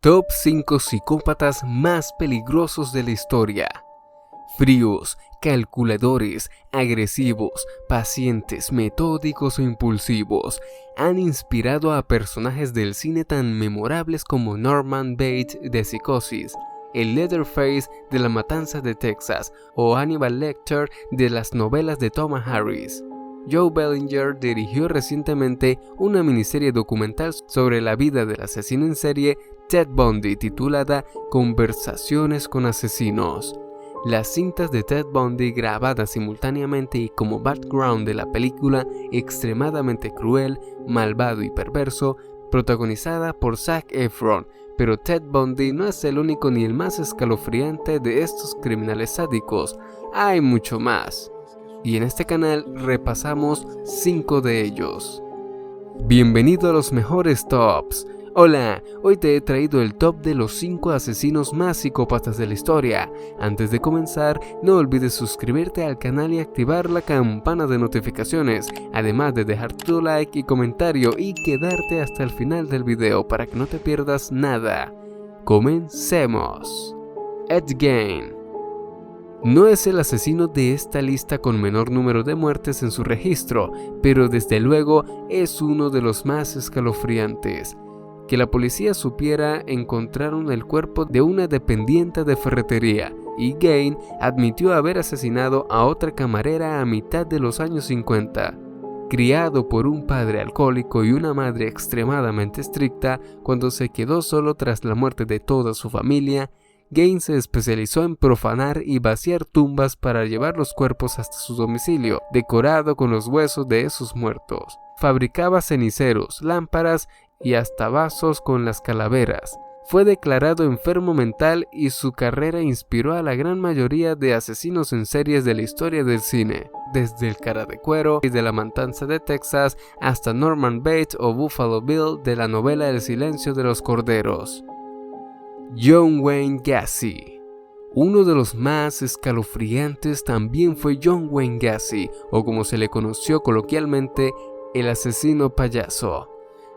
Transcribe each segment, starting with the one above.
Top 5 psicópatas más peligrosos de la historia. Fríos, calculadores, agresivos, pacientes, metódicos o impulsivos, han inspirado a personajes del cine tan memorables como Norman Bates de Psicosis, el Leatherface de La Matanza de Texas o Hannibal Lecter de las novelas de Thomas Harris. Joe Bellinger dirigió recientemente una miniserie documental sobre la vida del asesino en serie Ted Bundy titulada Conversaciones con asesinos. Las cintas de Ted Bundy grabadas simultáneamente y como background de la película extremadamente cruel, malvado y perverso, protagonizada por Zac Efron, pero Ted Bundy no es el único ni el más escalofriante de estos criminales sádicos, hay mucho más. Y en este canal repasamos 5 de ellos. Bienvenido a los mejores tops. Hola, hoy te he traído el top de los 5 asesinos más psicópatas de la historia. Antes de comenzar, no olvides suscribirte al canal y activar la campana de notificaciones, además de dejar tu like y comentario y quedarte hasta el final del video para que no te pierdas nada. Comencemos. Ed Gein. No es el asesino de esta lista con menor número de muertes en su registro, pero desde luego es uno de los más escalofriantes. Que la policía supiera, encontraron el cuerpo de una dependiente de ferretería, y Gein admitió haber asesinado a otra camarera a mitad de los años 50. Criado por un padre alcohólico y una madre extremadamente estricta, cuando se quedó solo tras la muerte de toda su familia, Gein se especializó en profanar y vaciar tumbas para llevar los cuerpos hasta su domicilio, decorado con los huesos de esos muertos. Fabricaba ceniceros, lámparas y hasta vasos con las calaveras. Fue declarado enfermo mental y su carrera inspiró a la gran mayoría de asesinos en series de la historia del cine, desde el Cara de Cuero y de La Matanza de Texas hasta Norman Bates o Buffalo Bill de la novela El silencio de los corderos. John Wayne Gacy. Uno de los más escalofriantes también fue John Wayne Gacy, o como se le conoció coloquialmente, el asesino payaso.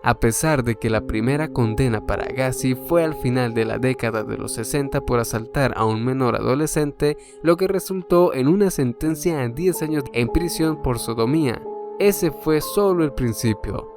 A pesar de que la primera condena para Gacy fue al final de la década de los 60 por asaltar a un menor adolescente, lo que resultó en una sentencia a 10 años en prisión por sodomía. Ese fue solo el principio.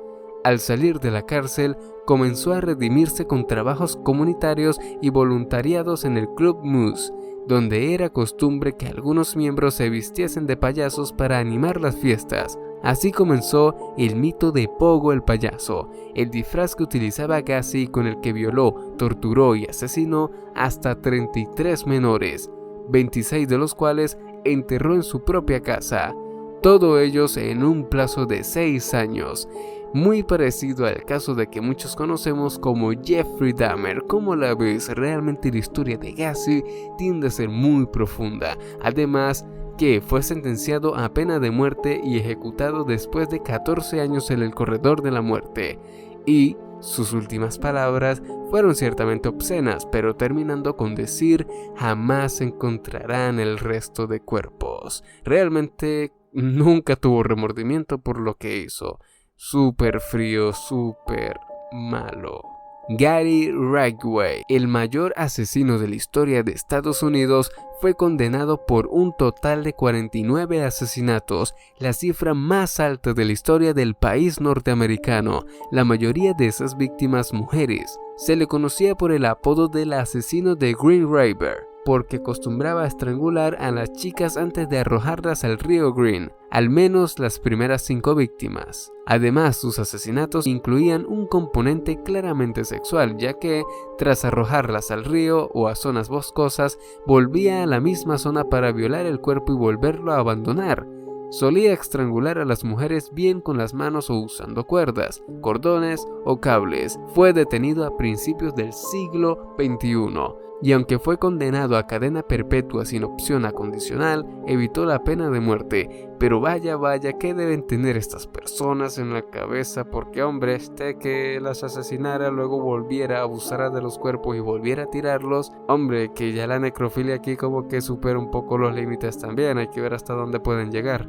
Al salir de la cárcel, comenzó a redimirse con trabajos comunitarios y voluntariados en el Club Moose, donde era costumbre que algunos miembros se vistiesen de payasos para animar las fiestas. Así comenzó el mito de Pogo el payaso, el disfraz que utilizaba Gacy con el que violó, torturó y asesinó hasta 33 menores, 26 de los cuales enterró en su propia casa, todos ellos en un plazo de 6 años. Muy parecido al caso de que muchos conocemos como Jeffrey Dahmer. ¿Cómo la ves? Realmente la historia de Gacy tiende a ser muy profunda, además que fue sentenciado a pena de muerte y ejecutado después de 14 años en el corredor de la muerte, y sus últimas palabras fueron ciertamente obscenas, pero terminando con decir: jamás encontrarán el resto de cuerpos. Realmente nunca tuvo remordimiento por lo que hizo. Súper frío, súper malo. Gary Ridgway, el mayor asesino de la historia de Estados Unidos, fue condenado por un total de 49 asesinatos, la cifra más alta de la historia del país norteamericano, la mayoría de esas víctimas mujeres. Se le conocía por el apodo del asesino de Green River, porque acostumbraba a estrangular a las chicas antes de arrojarlas al río Green, al menos las primeras 5 víctimas. Además, sus asesinatos incluían un componente claramente sexual, ya que, tras arrojarlas al río o a zonas boscosas, volvía a la misma zona para violar el cuerpo y volverlo a abandonar. Solía estrangular a las mujeres bien con las manos o usando cuerdas, cordones o cables. Fue detenido a principios del siglo XXI. Y aunque fue condenado a cadena perpetua sin opción a condicional, evitó la pena de muerte. Pero vaya, ¿qué deben tener estas personas en la cabeza? Porque hombre, que las asesinara, luego volviera, abusara de los cuerpos y volviera a tirarlos. Hombre, que ya la necrofilia aquí como que supera un poco los límites también, hay que ver hasta dónde pueden llegar.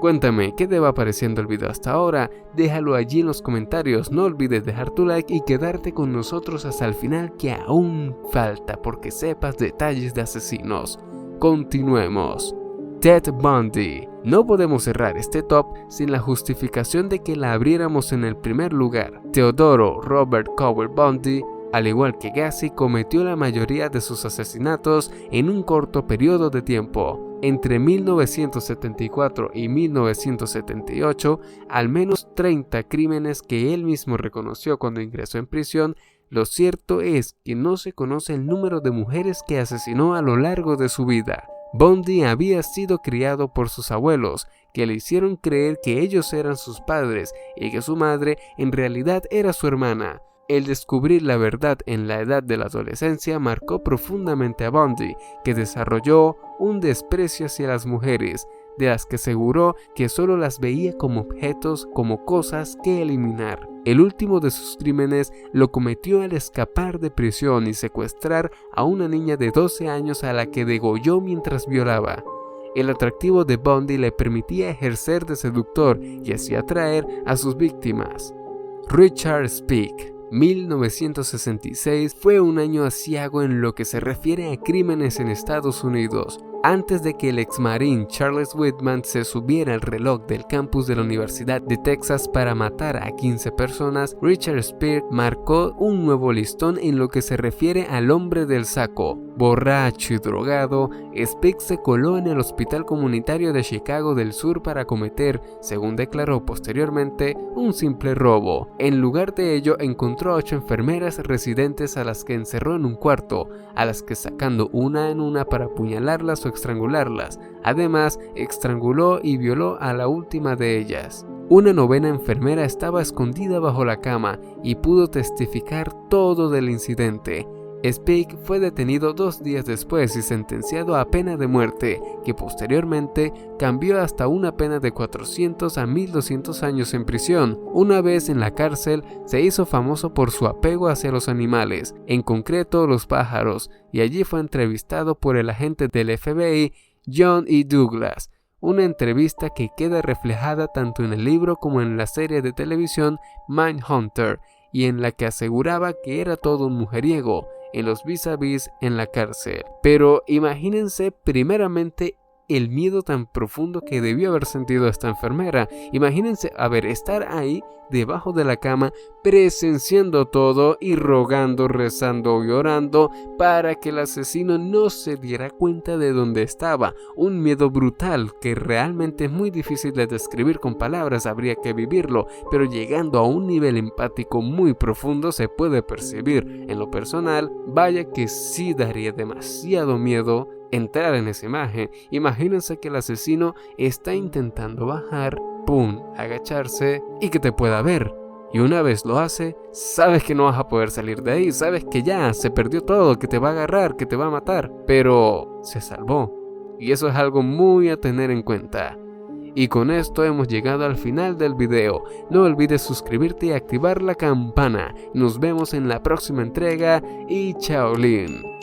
Cuéntame, ¿qué te va pareciendo el video hasta ahora? Déjalo allí en los comentarios, no olvides dejar tu like y quedarte con nosotros hasta el final, que aún falta porque sepas detalles de asesinos. Continuemos. Ted Bundy. No podemos cerrar este top sin la justificación de que la abriéramos en el primer lugar. Teodoro Robert Cowell Bundy, al igual que Gacy, cometió la mayoría de sus asesinatos en un corto periodo de tiempo. Entre 1974 y 1978, al menos 30 crímenes que él mismo reconoció cuando ingresó en prisión. Lo cierto es que no se conoce el número de mujeres que asesinó a lo largo de su vida. Bundy había sido criado por sus abuelos, que le hicieron creer que ellos eran sus padres y que su madre en realidad era su hermana. El descubrir la verdad en la edad de la adolescencia marcó profundamente a Bundy, que desarrolló un desprecio hacia las mujeres, de las que aseguró que solo las veía como objetos, como cosas que eliminar. El último de sus crímenes lo cometió al escapar de prisión y secuestrar a una niña de 12 años a la que degolló mientras violaba. El atractivo de Bundy le permitía ejercer de seductor y así atraer a sus víctimas. Richard Speake. 1966 fue un año aciago en lo que se refiere a crímenes en Estados Unidos. Antes de que el exmarín Charles Whitman se subiera al reloj del campus de la Universidad de Texas para matar a 15 personas, Richard Speake marcó un nuevo listón en lo que se refiere al hombre del saco. Borracho y drogado, Speake se coló en el Hospital Comunitario de Chicago del Sur para cometer, según declaró posteriormente, un simple robo. En lugar de ello, encontró a 8 enfermeras residentes a las que encerró en un cuarto, a las que sacando una en una para apuñalarlas o estrangularlas. Además, estranguló y violó a la última de ellas. Una novena enfermera estaba escondida bajo la cama y pudo testificar todo del incidente. Speake fue detenido 2 días después y sentenciado a pena de muerte, que posteriormente cambió hasta una pena de 400 a 1200 años en prisión. Una vez en la cárcel, se hizo famoso por su apego hacia los animales, en concreto los pájaros, y allí fue entrevistado por el agente del FBI, John E. Douglas. Una entrevista que queda reflejada tanto en el libro como en la serie de televisión Mindhunter, y en la que aseguraba que era todo un mujeriego en los vis-a-vis en la cárcel. Pero imagínense primeramente el miedo tan profundo que debió haber sentido esta enfermera. Imagínense, estar ahí debajo de la cama presenciando todo y rogando, rezando y orando para que el asesino no se diera cuenta de dónde estaba. Un miedo brutal que realmente es muy difícil de describir con palabras, habría que vivirlo, pero llegando a un nivel empático muy profundo se puede percibir. En lo personal, vaya que sí daría demasiado miedo entrar en esa imagen. Imagínense que el asesino está intentando bajar, agacharse y que te pueda ver. Y una vez lo hace, sabes que no vas a poder salir de ahí, sabes que ya se perdió todo, que te va a agarrar, que te va a matar, pero se salvó. Y eso es algo muy a tener en cuenta. Y con esto hemos llegado al final del video. No olvides suscribirte y activar la campana. Nos vemos en la próxima entrega y chao Lin.